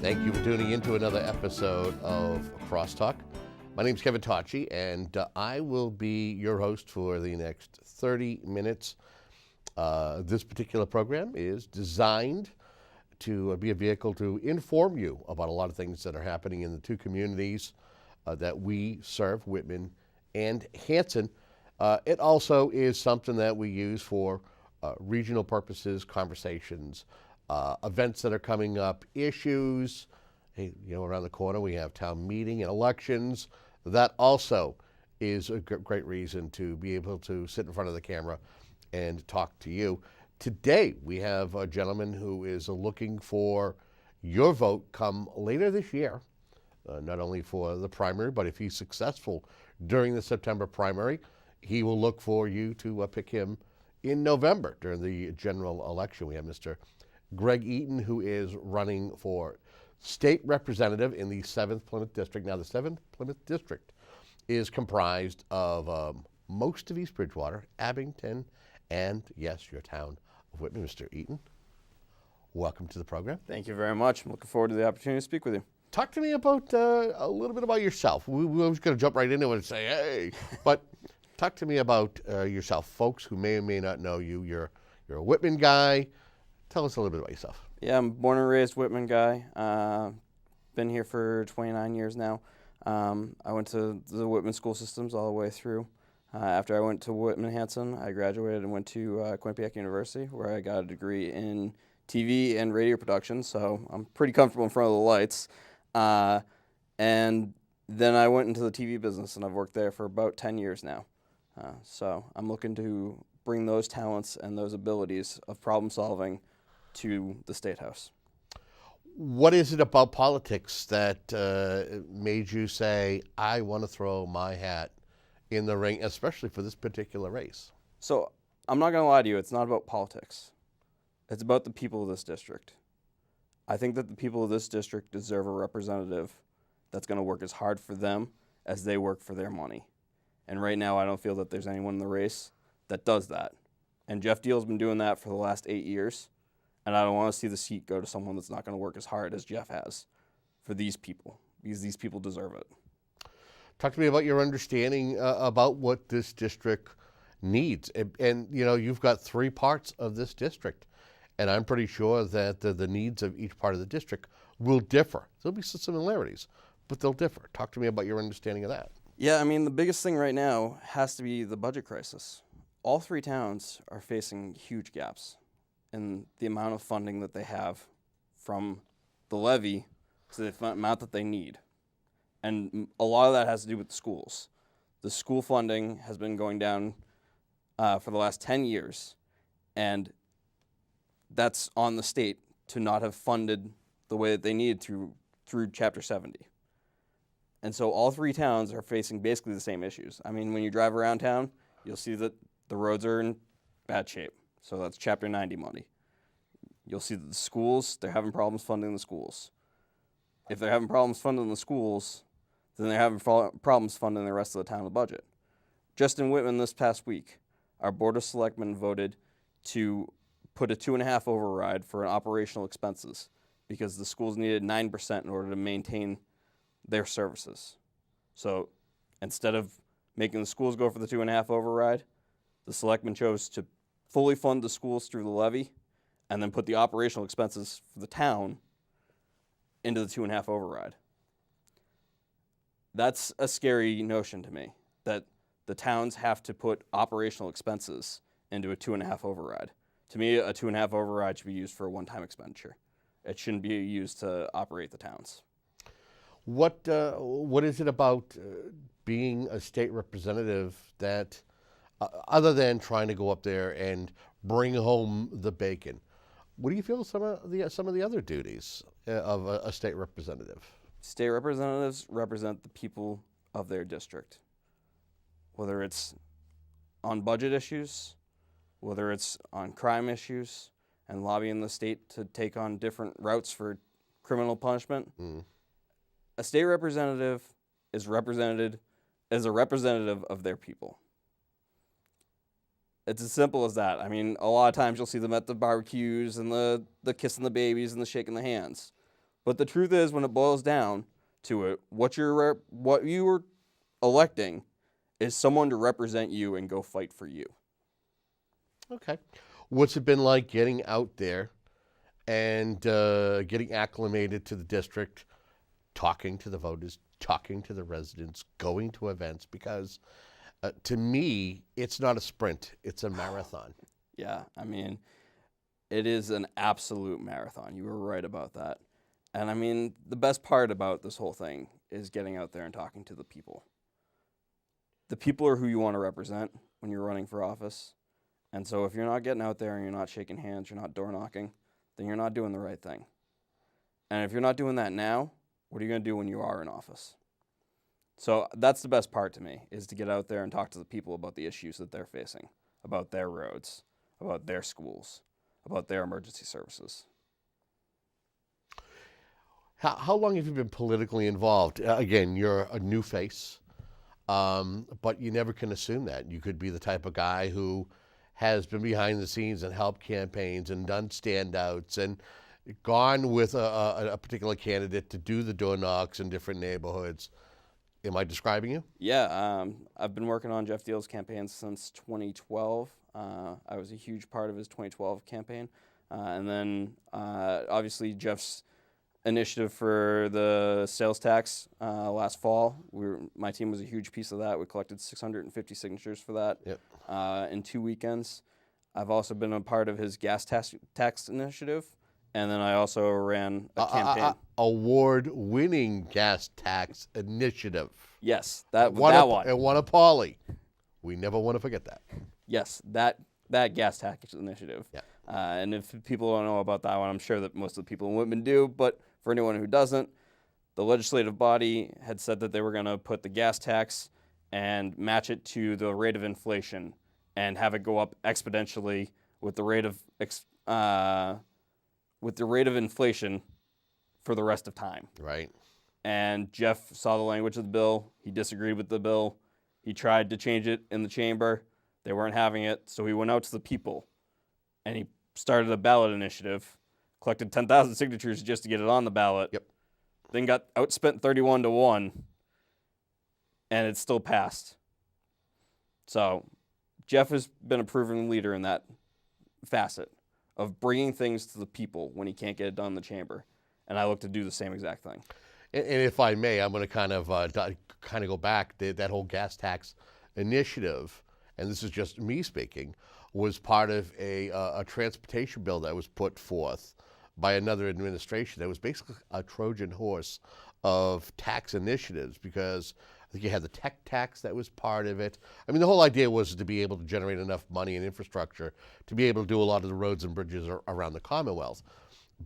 Thank you for tuning in to another episode of CrossTalk. My name is Kevin Tocci, and I will be your host for the next 30 minutes. This particular program is designed to be a vehicle to inform you about a lot of things that are happening in the two communities that we serve, Whitman and Hanson. It also is something that we use for regional purposes, conversations, events that are coming up, issues. Hey, around the corner we have town meeting and elections. That also is a great reason to be able to sit in front of the camera and talk to you. Today we have a gentleman who is looking for your vote come later this year, not only for the primary, but if he's successful during the September primary, he will look for you to pick him in November during the general election. We have Mr. Greg Eaton, who is running for state representative in the 7th Plymouth District. Now, the 7th Plymouth District is comprised of most of East Bridgewater, Abington, and yes, your town of Whitman. Mr. Eaton, welcome to the program. Thank you very much. I'm looking forward to the opportunity to speak with you. Talk to me about a little bit about yourself. We were just going to jump right into it and say, hey, but talk to me about yourself. Folks who may or may not know you, you're a Whitman guy. Tell us a little bit about yourself. Yeah, I'm born and raised Whitman guy. Been here for 29 years now. I went to the Whitman school systems all the way through. After I went to Whitman Hanson, I graduated and went to Quinnipiac University, where I got a degree in TV and radio production, so I'm pretty comfortable in front of the lights. And then I went into the TV business, and I've worked there for about 10 years now. So I'm looking to bring those talents and those abilities of problem solving to the State House. What is it about politics that made you say, I want to throw my hat in the ring, especially for this particular race? So I'm not going to lie to you, it's not about politics. It's about the people of this district. I think that the people of this district deserve a representative that's going to work as hard for them as they work for their money. And right now I don't feel that there's anyone in the race that does that. And Jeff Deal's been doing that for the last 8 years. And I don't want to see the seat go to someone that's not going to work as hard as Jeff has for these people, because these people deserve it. Talk to me about your understanding about what this district needs. And you've got 3 parts of this district, and I'm pretty sure that the needs of each part of the district will differ. There'll be some similarities, but they'll differ. Talk to me about your understanding of that. Yeah, I mean, the biggest thing right now has to be the budget crisis. All 3 towns are facing huge gaps in the amount of funding that they have from the levy to the amount that they need. And a lot of that has to do with the schools. The school funding has been going down for the last 10 years, and that's on the state to not have funded the way that they needed through Chapter 70. And so all 3 towns are facing basically the same issues. I mean, when you drive around town, you'll see that the roads are in bad shape. So that's Chapter 90 money. You'll see that the schools, they're having problems funding the schools. If they're having problems funding the schools, then they're having problems funding the rest of the town budget. Just in Whitman this past week, our Board of Selectmen voted to put a 2.5 override for operational expenses because the schools needed 9% in order to maintain their services. So instead of making the schools go for the 2.5 override, the selectmen chose to fully fund the schools through the levy and then put the operational expenses for the town into the 2.5 override. That's a scary notion to me, that the towns have to put operational expenses into a 2.5 override. To me, a 2.5 override should be used for a one-time expenditure. It shouldn't be used to operate the towns. What is it about being a state representative that, other than trying to go up there and bring home the bacon, what do you feel some of the other duties of a state representative? State representatives represent the people of their district, whether it's on budget issues, whether it's on crime issues, and lobbying the state to take on different routes for criminal punishment. A state representative is a representative of their people. It's as simple as that. I mean, a lot of times you'll see them at the barbecues and the kissing the babies and the shaking the hands. But the truth is, when it boils down to it, what you were electing is someone to represent you and go fight for you. Okay. What's it been like getting out there and getting acclimated to the district, talking to the voters, talking to the residents, going to events? Because to me, it's not a sprint, it's a marathon. Yeah, I mean, it is an absolute marathon. You were right about that. And I mean, the best part about this whole thing is getting out there and talking to the people. The people are who you want to represent when you're running for office. And so if you're not getting out there and you're not shaking hands, you're not door knocking, then you're not doing the right thing. And if you're not doing that now, what are you going to do when you are in office? So that's the best part to me, is to get out there and talk to the people about the issues that they're facing, about their roads, about their schools, about their emergency services. How long have you been politically involved? Again, you're a new face, but you never can assume that. You could be the type of guy who has been behind the scenes and helped campaigns and done standouts and gone with a particular candidate to do the door knocks in different neighborhoods. Am I describing you? Yeah, I've been working on Jeff Deal's campaign since 2012. I was a huge part of his 2012 campaign. And then obviously Jeff's initiative for the sales tax last fall. My team was a huge piece of that. We collected 650 signatures for that in 2 weekends. I've also been a part of his gas tax initiative, and then I also ran a campaign. Award-winning gas tax initiative. Yes, that one. one. And one of Pauly. We never want to forget that. Yes, that gas tax initiative. Yeah. And if people don't know about that one, I'm sure that most of the people in Whitman do, but for anyone who doesn't, the legislative body had said that they were going to put the gas tax and match it to the rate of inflation and have it go up exponentially with the rate of inflation for the rest of time. Right. And Jeff saw the language of the bill. He disagreed with the bill. He tried to change it in the chamber. They weren't having it, so he went out to the people and he started a ballot initiative, collected 10,000 signatures just to get it on the ballot. Yep. Then got outspent 31-1, and it still passed. So Jeff has been a proven leader in that facet of bringing things to the people when he can't get it done in the chamber, and I look to do the same exact thing. And if I may, I'm going to kind of go back. That whole gas tax initiative, and this is just me speaking, was part of a transportation bill that was put forth by another administration that was basically a Trojan horse of tax initiatives, because I think you had the tech tax that was part of it. I mean, the whole idea was to be able to generate enough money and infrastructure to be able to do a lot of the roads and bridges around the Commonwealth.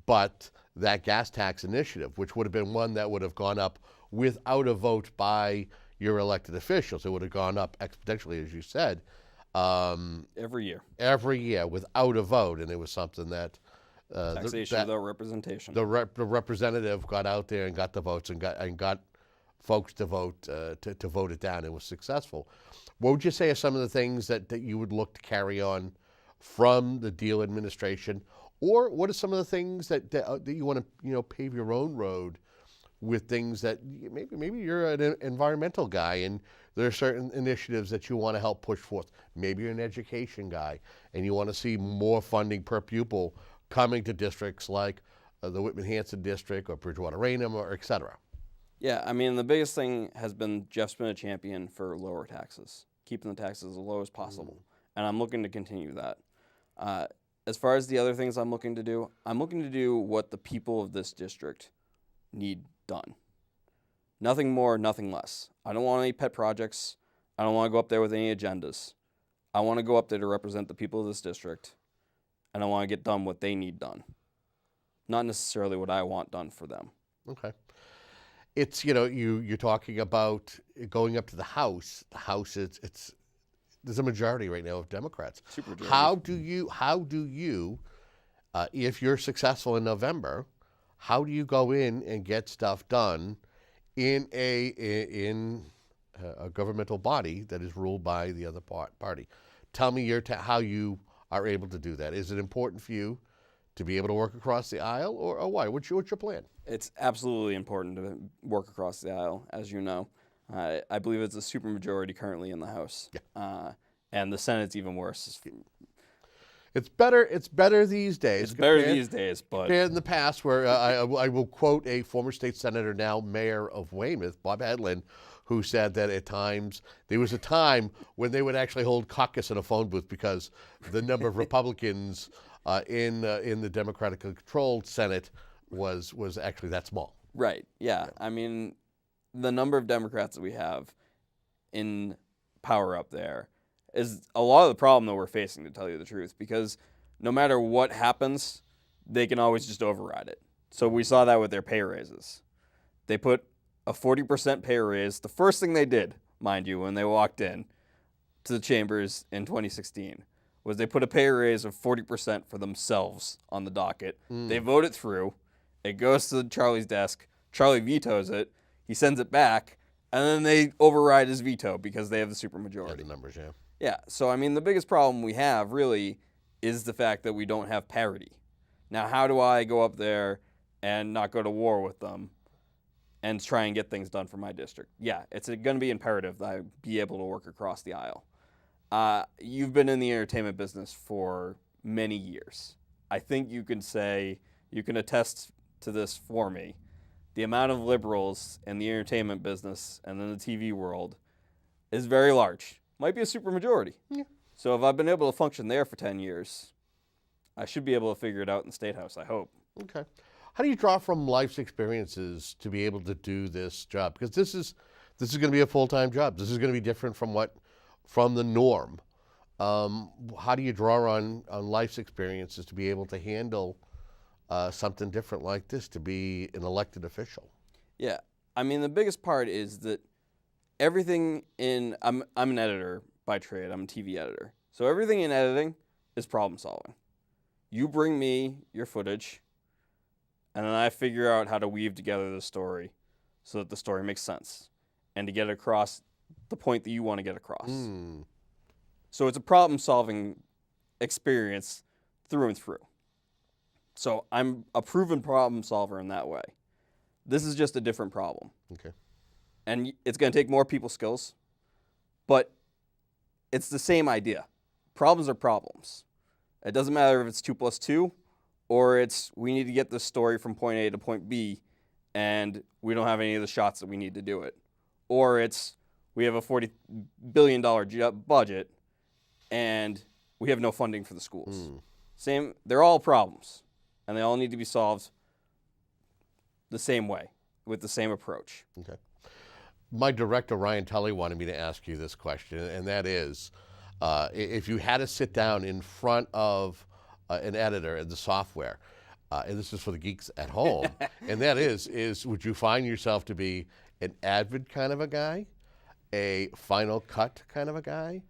But that gas tax initiative, which would have been one that would have gone up without a vote by your elected officials, it would have gone up exponentially, as you said. Every year without a vote, and it was something that taxation without representation. The representative got out there and got the votes and got folks to vote to vote it down, and was successful. What would you say are some of the things that you would look to carry on from the Deal administration, or what are some of the things that you want to pave your own road with, things that maybe you're an environmental guy and there are certain initiatives that you want to help push forth. Maybe you're an education guy and you want to see more funding per pupil coming to districts like the Whitman-Hanson district or Bridgewater-Raynham, or et cetera. Yeah, I mean, the biggest thing has been Jeff's been a champion for lower taxes, keeping the taxes as low as possible. And I'm looking to continue that. As far as the other things I'm looking to do what the people of this district need done. Nothing more, nothing less. I don't want any pet projects. I don't want to go up there with any agendas. I want to go up there to represent the people of this district, and I want to get done what they need done, not necessarily what I want done for them. Okay. It's, you're talking about going up to the House. The House, there's a majority right now of Democrats. Supermajority. How do you, if you're successful in November, how do you go in and get stuff done in a governmental body that is ruled by the other party? Tell me how you are able to do that. Is it important for you to be able to work across the aisle, or why? What's your plan? It's absolutely important to work across the aisle, as you know. I believe it's a supermajority currently in the House. Yeah. And the Senate's even worse. It's better. It's better these days. It's better these days, but compared in the past, where I will quote a former state senator, now mayor of Weymouth, Bob Hedlund, who said that at times there was a time when they would actually hold caucus in a phone booth because the number of Republicans in the Democratically controlled Senate was actually that small. Right. Yeah. I mean, the number of Democrats that we have in power up there is a lot of the problem that we're facing, to tell you the truth, because no matter what happens, they can always just override it. So we saw that with their pay raises. They put a 40% pay raise. The first thing they did, mind you, when they walked in to the chambers in 2016, was they put a pay raise of 40% for themselves on the docket. They vote it through. It goes to Charlie's desk. Charlie vetoes it. He sends it back, and then they override his veto because they have the supermajority. The numbers, yeah. Yeah, so I mean, the biggest problem we have really is the fact that we don't have parity. Now, how do I go up there and not go to war with them and try and get things done for my district? Yeah, it's going to be imperative that I be able to work across the aisle. You've been in the entertainment business for many years. I think you can attest to this for me. The amount of liberals in the entertainment business and in the TV world is very large. Might be a supermajority. Yeah. So if I've been able to function there for 10 years, I should be able to figure it out in the State House, I hope. Okay. How do you draw from life's experiences to be able to do this job? Because this is going to be a full-time job. This is going to be different from the norm. How do you draw on life's experiences to be able to handle something different like this, to be an elected official? Yeah. I mean, the biggest part is that everything I'm an editor by trade. I'm a TV editor. So everything in editing is problem solving. You bring me your footage, and then I figure out how to weave together the story so that the story makes sense and to get across the point that you want to get across. So it's a problem solving experience through and through. So I'm a proven problem solver in that way. This is just a different problem. Okay. And it's going to take more people skills, but it's the same idea. Problems are problems. It doesn't matter if it's 2 + 2 or it's we need to get this story from point A to point B and we don't have any of the shots that we need to do it. Or it's we have a $40 billion budget and we have no funding for the schools. They're all problems and they all need to be solved the same way with the same approach. Okay. My director, Ryan Tully, wanted me to ask you this question, and that is, if you had to sit down in front of an editor in the software, and this is for the geeks at home, and that is would you find yourself to be an Avid kind of a guy, a Final Cut kind of a guy,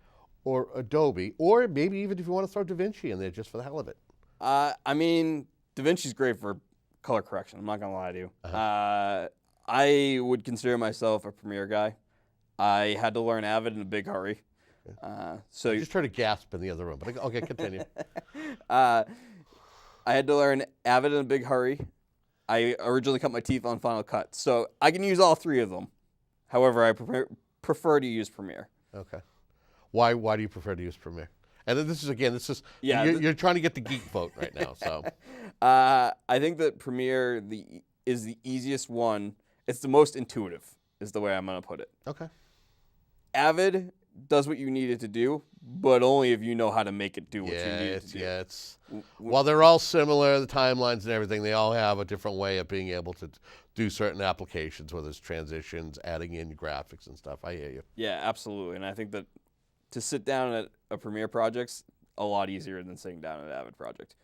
or Adobe, or maybe even if you want to throw DaVinci in there just for the hell of it? I mean, DaVinci's great for color correction. I'm not going to lie to you. I would consider myself a Premiere guy. I had to learn Avid in a big hurry. So I just heard a gasp in the other room, but okay, continue. I had to learn Avid in a big hurry. I originally cut my teeth on Final Cut, so I can use all three of them. However, I prefer to use Premiere. Okay. Why do you prefer to use Premiere? And then you're trying to get the geek vote right now. So I think that Premiere is the easiest one. It's the most intuitive, is the way I'm going to put it. Okay. Avid does what you need it to do, but only if you know how to make it do what you need it to do. Yeah, while they're all similar, the timelines and everything, they all have a different way of being able to do certain applications, whether it's transitions, adding in graphics and stuff. I hear you. Yeah, absolutely. And I think that to sit down at a Premiere project's a lot easier than sitting down at an Avid project.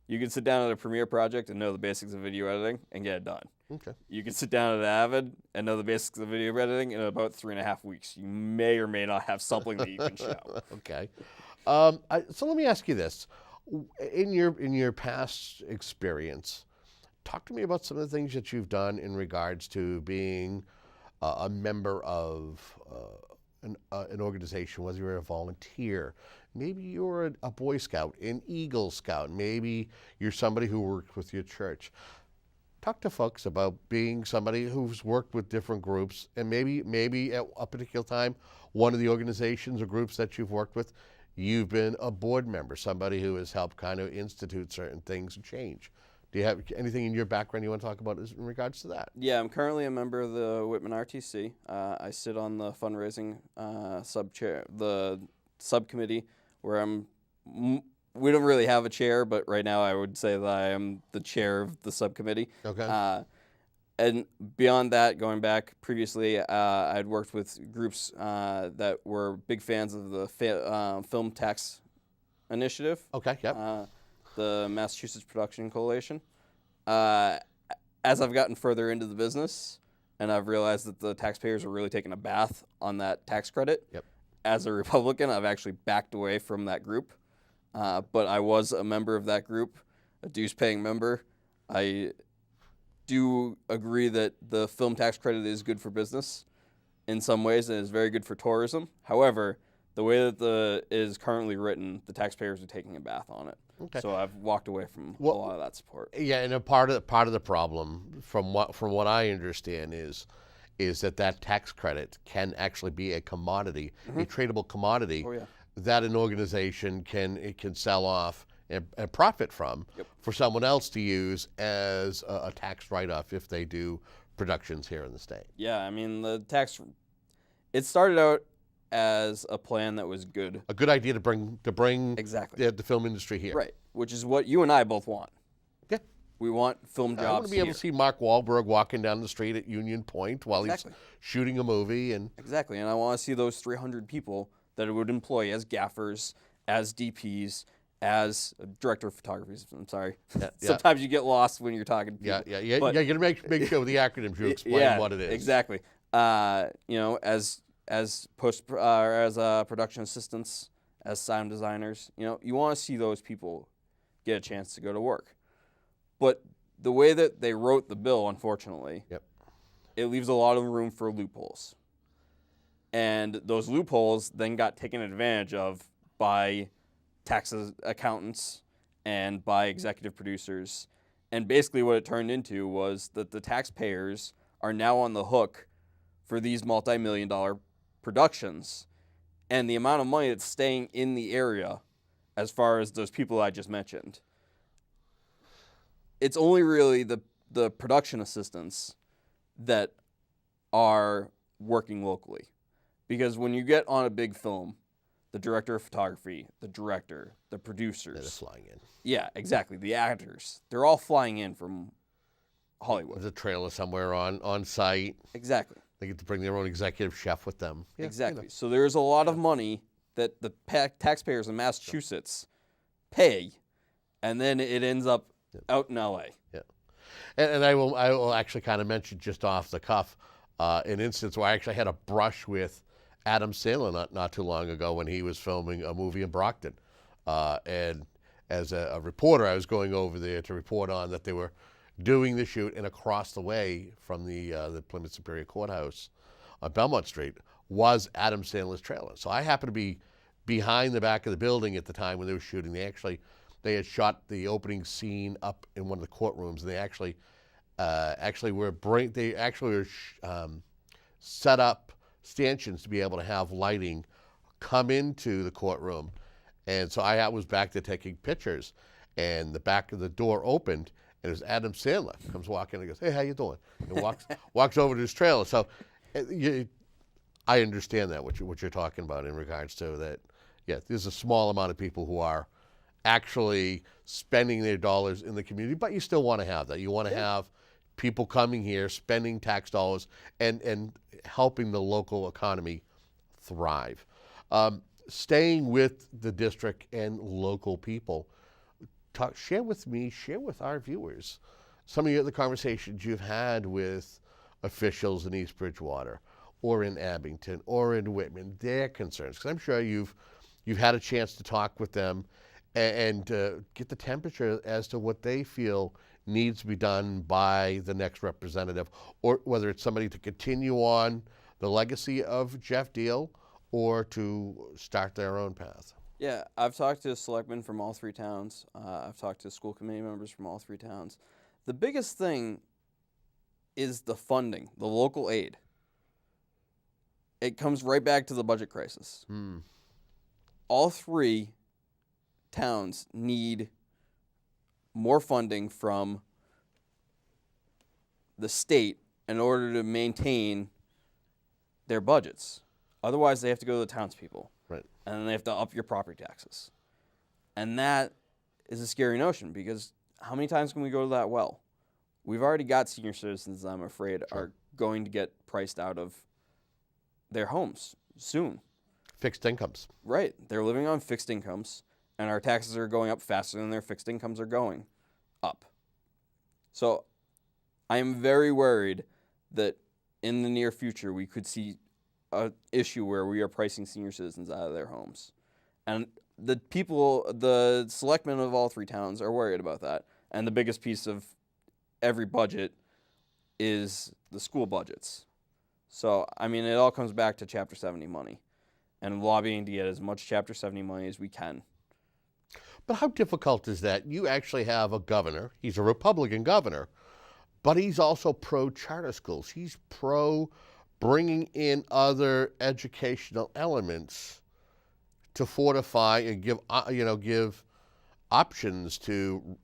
You can sit down at a Premiere project and know the basics of video editing and get it done. Okay. You can sit down at Avid and know the basics of video editing in about 3.5 weeks. You may or may not have something that you can show. Okay. So let me ask you this: in your past experience, talk to me about some of the things that you've done in regards to being a member of an organization, whether you're a volunteer, maybe you're a Boy Scout, an Eagle Scout, maybe you're somebody who works with your church. Talk to folks about being somebody who's worked with different groups, and maybe at a particular time, one of the organizations or groups that you've worked with, you've been a board member, somebody who has helped kind of institute certain things and change. Do you have anything in your background you want to talk about in regards to that? Yeah, I'm currently a member of the Whitman RTC. I sit on the fundraising the subcommittee, where we don't really have a chair, but right now I would say that I am the chair of the subcommittee. Okay. And beyond that, going back previously, I'd worked with groups that were big fans of the film tax initiative. Okay, yep. The Massachusetts Production Coalition. As I've gotten further into the business, and I've realized that the taxpayers are really taking a bath on that tax credit. Yep. As a Republican, I've actually backed away from that group. But I was a member of that group, a dues-paying member. I do agree that the film tax credit is good for business in some ways, and is very good for tourism. However, the way that it is currently written, the taxpayers are taking a bath on it. Okay. So I've walked away from a lot of that support. Yeah, and a part of the problem, from what I understand, is that tax credit can actually be a commodity, a tradable commodity. Oh, yeah. That an organization can sell off and profit from for someone else to use as a tax write-off if they do productions here in the state. Yeah, I mean, it started out as a plan that was good. A good idea to bring exactly the film industry here. Right, which is what you and I both want. Yeah. We want film jobs. I want to be able to see Mark Wahlberg walking down the street at Union Point while he's shooting a movie. Exactly, and I want to see those 300 people that it would employ as gaffers, as DPs, as director of photography. I'm sorry. Yeah, sometimes you get lost when you're talking to people. Yeah. You got to make sure with the acronyms you explain what it is. Exactly. As production assistants, as sound designers, you want to see those people get a chance to go to work. But the way that they wrote the bill, unfortunately, it leaves a lot of room for loopholes. And those loopholes then got taken advantage of by tax accountants and by executive producers. And basically what it turned into was that the taxpayers are now on the hook for these multi-million-dollar productions. And the amount of money that's staying in the area, as far as those people I just mentioned, it's only really the production assistants that are working locally. Because when you get on a big film, the director of photography, the director, the producers. They're flying in. Yeah, exactly. The actors. They're all flying in from Hollywood. There's a trailer somewhere on site. Exactly. They get to bring their own executive chef with them. Yeah, exactly. So there's a lot of money that the taxpayers in Massachusetts pay, and then it ends up out in L.A. Yeah. And I will actually kind of mention just off the cuff an instance where I actually had a brush with Adam Sandler not too long ago when he was filming a movie in Brockton. And as a reporter, I was going over there to report on that they were doing the shoot, and across the way from the Plymouth Superior Courthouse on Belmont Street was Adam Sandler's trailer. So I happened to be behind the back of the building at the time when they were shooting. They had shot the opening scene up in one of the courtrooms, and they actually were set up stanchions to be able to have lighting come into the courtroom. And so I was back there taking pictures, and the back of the door opened, and it was Adam Sandler comes walking and goes, "Hey, how you doing?" And walks over to his trailer. So I understand that what you're talking about in regards to that. Yeah, there's a small amount of people who are actually spending their dollars in the community, but you still want to have that. You want to have people coming here, spending tax dollars, and helping the local economy thrive. Staying with the district and local people, share with our viewers some of the conversations you've had with officials in East Bridgewater or in Abington or in Whitman, their concerns, because I'm sure you've had a chance to talk with them and get the temperature as to what they feel needs to be done by the next representative, or whether it's somebody to continue on the legacy of Jeff Deal or to start their own path. Yeah, I've talked to selectmen from all three towns. I've talked to school committee members from all three towns. The biggest thing is the funding, the local aid. It comes right back to the budget crisis. All three towns need more funding from the state in order to maintain their budgets. Otherwise, they have to go to the townspeople. Right. And then they have to up your property taxes. And that is a scary notion, because how many times can we go to that well? We've already got senior citizens, I'm afraid, are going to get priced out of their homes soon. Fixed incomes. Right. They're living on fixed incomes, and our taxes are going up faster than their fixed incomes are going up. So I am very worried that in the near future we could see an issue where we are pricing senior citizens out of their homes. And the selectmen of all three towns are worried about that. And the biggest piece of every budget is the school budgets. So, I mean, it all comes back to Chapter 70 money and lobbying to get as much Chapter 70 money as we can. But how difficult is that? You actually have a governor. He's a Republican governor, but he's also pro-charter schools. He's pro bringing in other educational elements to fortify and give options to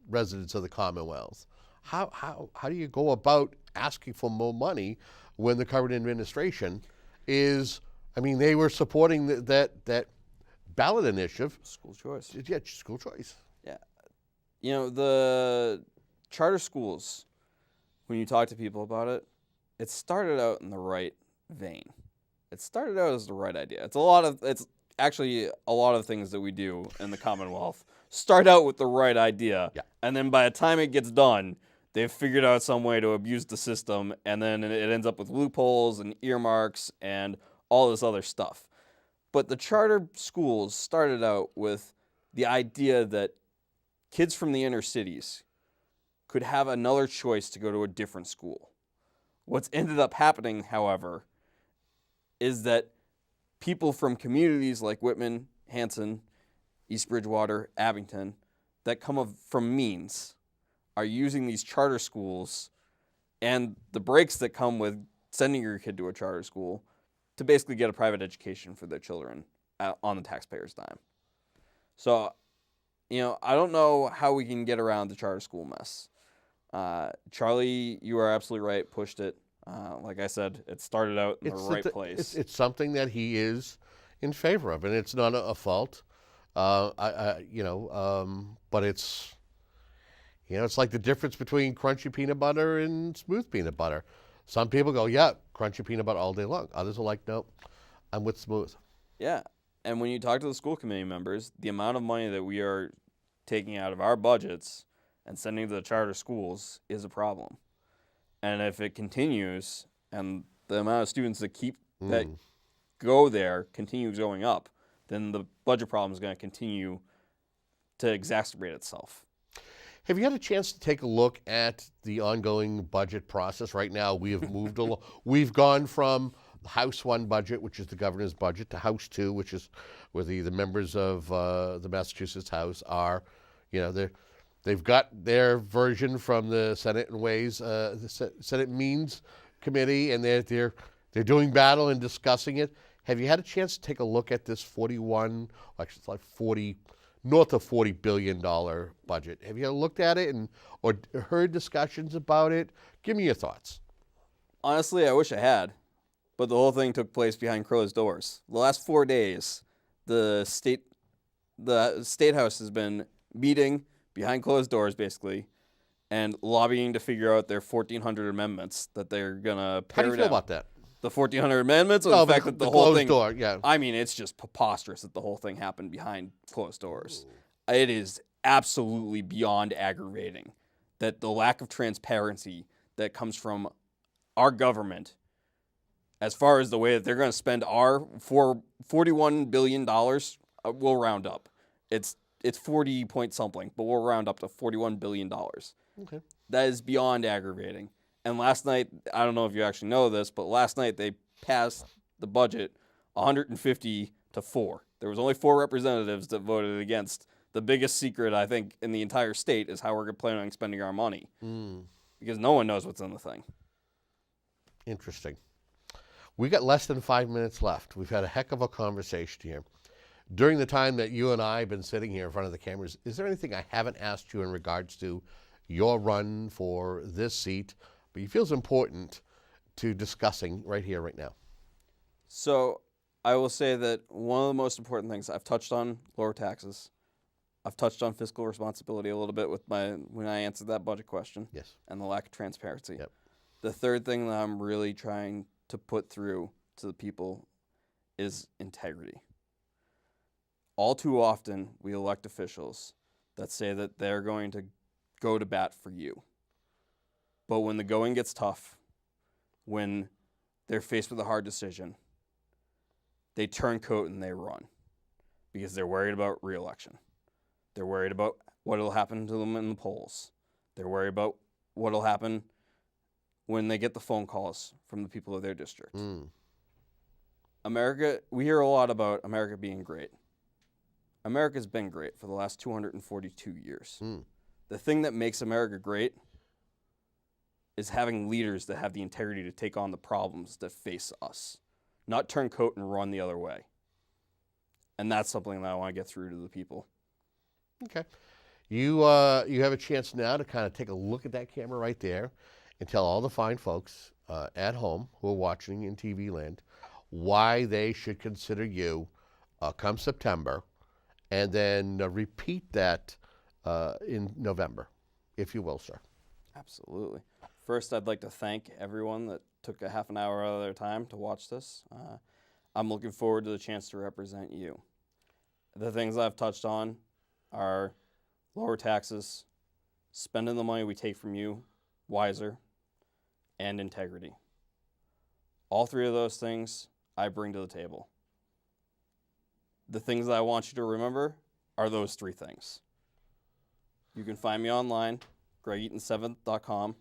residents of the Commonwealth. How do you go about asking for more money when the current administration is? I mean, they were supporting that ballot initiative. School choice. Yeah, school choice. Yeah. You know, the charter schools, when you talk to people about it, it started out in the right vein. It started out as the right idea. It's actually a lot of things that we do in the Commonwealth start out with the right idea. Yeah. And then by the time it gets done, they've figured out some way to abuse the system, and then it ends up with loopholes and earmarks and all this other stuff. But the charter schools started out with the idea that kids from the inner cities could have another choice to go to a different school. What's ended up happening, however, is that people from communities like Whitman, Hanson, East Bridgewater, Abington, that come from means, are using these charter schools and the breaks that come with sending your kid to a charter school to basically get a private education for their children on the taxpayer's dime. So, I don't know how we can get around the charter school mess. Charlie, you are absolutely right, pushed it. Like I said, it started out in the right place. It's something that he is in favor of, and it's not a fault. But it's, it's like the difference between crunchy peanut butter and smooth peanut butter. Some people go, yeah, crunchy peanut butter all day long. Others are like, nope, I'm with smooth. Yeah, and when you talk to the school committee members, the amount of money that we are taking out of our budgets and sending to the charter schools is a problem. And if it continues and the amount of students that go there continues going up, then the budget problem is going to continue to exacerbate itself. Have you had a chance to take a look at the ongoing budget process? Right now, we have moved along. We've gone from House 1 budget, which is the governor's budget, to House 2, which is where the members of the Massachusetts House are. They've got their version from the Senate and Ways, the Senate Means Committee, and they're doing battle and discussing it. Have you had a chance to take a look at this north of $40 billion budget? Have you looked at it or heard discussions about it? Give me your thoughts. Honestly, I wish I had, but the whole thing took place behind closed doors. The last 4 days, the state house has been meeting behind closed doors, basically, and lobbying to figure out their 1,400 amendments that they're gonna pare down. How do you feel about that? The 1,400 amendments, or the fact that the whole thing, door, yeah. I mean, it's just preposterous that the whole thing happened behind closed doors. Ooh. It is absolutely beyond aggravating that the lack of transparency that comes from our government, as far as the way that they're going to spend our $41 billion, we'll round up. It's 40 point something, but we'll round up to $41 billion. Okay. That is beyond aggravating. And last night, I don't know if you actually know this, but last night they passed the budget 150 to 4. There was only 4 representatives that voted against the biggest secret, I think, in the entire state is how we're planning on spending our money. Because no one knows what's in the thing. Interesting. We got less than 5 minutes left. We've had a heck of a conversation here. During the time that you and I have been sitting here in front of the cameras, is there anything I haven't asked you in regards to your run for this seat, but you feel is important to discussing right here, right now? So I will say that one of the most important things, I've touched on lower taxes. I've touched on fiscal responsibility a little bit when I answered that budget question. Yes. And the lack of transparency. Yep. The third thing that I'm really trying to put through to the people is integrity. All too often, we elect officials that say that they're going to go to bat for you. But when the going gets tough, when they're faced with a hard decision, they turn coat and they run because they're worried about re-election. They're worried about what will happen to them in the polls. They're worried about what will happen when they get the phone calls from the people of their district. America, we hear a lot about America being great. America's been great for the last 242 years. The thing that makes America great is having leaders that have the integrity to take on the problems that face us, not turn coat and run the other way. And that's something that I want to get through to the people. Okay. You have a chance now to kind of take a look at that camera right there and tell all the fine folks at home who are watching in TV land why they should consider you come September, and then repeat that in November, if you will, sir. Absolutely. First, I'd like to thank everyone that took a half an hour out of their time to watch this. I'm looking forward to the chance to represent you. The things I've touched on are lower taxes, spending the money we take from you wiser, and integrity. All 3 of those things I bring to the table. The things that I want you to remember are those 3 things. You can find me online, GregEaton7th.com.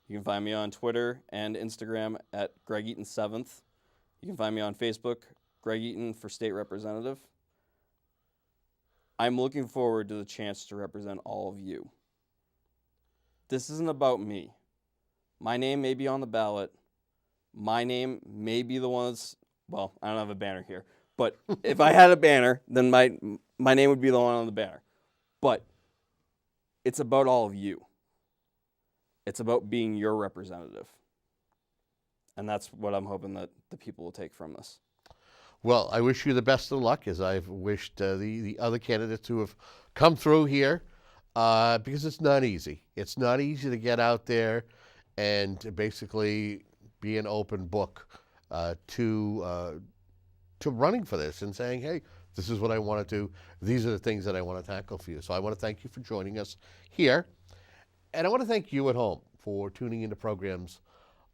You can find me on Twitter and Instagram at GregEaton7th. You can find me on Facebook, Greg Eaton for State Representative. I'm looking forward to the chance to represent all of you. This isn't about me. My name may be on the ballot. My name may be the one that's, well, I don't have a banner here. But if I had a banner, then my name would be the one on the banner. But it's about all of you. It's about being your representative. And that's what I'm hoping that the people will take from this. Well, I wish you the best of luck, as I've wished the other candidates who have come through here, because it's not easy. It's not easy to get out there and basically be an open book to running for this and saying, hey, this is what I want to do. These are the things that I want to tackle for you. So I want to thank you for joining us here. And I want to thank you at home for tuning into programs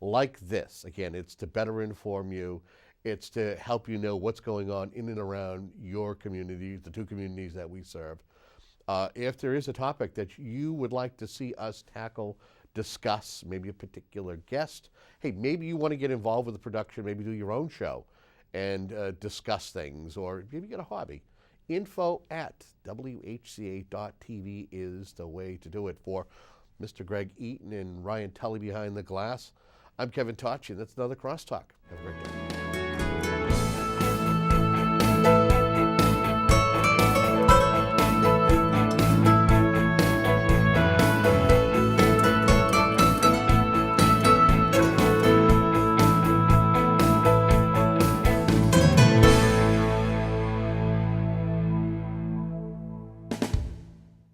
like this. Again, it's to better inform you. It's to help you know what's going on in and around your community, the 2 communities that we serve. If there is a topic that you would like to see us tackle, discuss, maybe a particular guest, hey, maybe you want to get involved with the production, maybe do your own show and discuss things, or maybe get a hobby. info@WHCA.tv is the way to do it. For Mr. Greg Eaton and Ryan Tully behind the glass, I'm Kevin Tocci, and that's another Crosstalk. Have a great day.